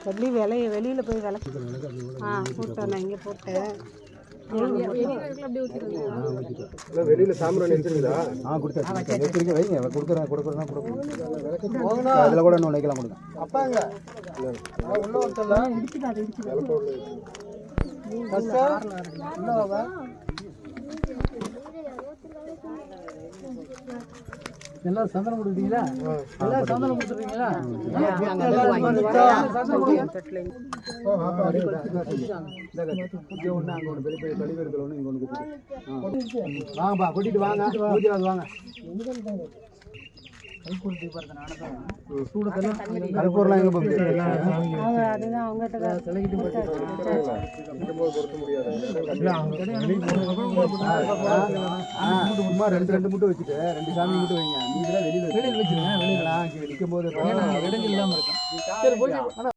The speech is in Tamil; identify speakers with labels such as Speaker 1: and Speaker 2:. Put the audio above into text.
Speaker 1: வெளியில் போய் விலை போட்டேன். நான் இங்கே போட்டேன்.
Speaker 2: வெளியில சாம்பிராணி வச்சிருக்குதா?
Speaker 3: கொடுத்துருக்கேன். வைங்க, கொடுக்குறேன். அதில் கூட இன்னும் வைக்கலாம். கொடுங்க.
Speaker 2: அப்பாங்க உள்ள ஒருத்தலாம் இடிச்சுக்காது. எல்லாம் சந்தனம் கொடுத்தீங்களா? எல்லாம் சந்தனம் கொடுத்துருக்கீங்களா? வாங்கப்பா, கூட்டிட்டு வாங்க. வாங்க கருப்பூர்லாம் எங்க போகுது? சும்மா ரெண்டு முட்டை வச்சுட்டு 2 சாமி மட்டும் வைங்க. நீங்க வெளியில வச்சிருங்க. வெளியில நிற்கும் போது இடம் இல்லாம இருக்கும்.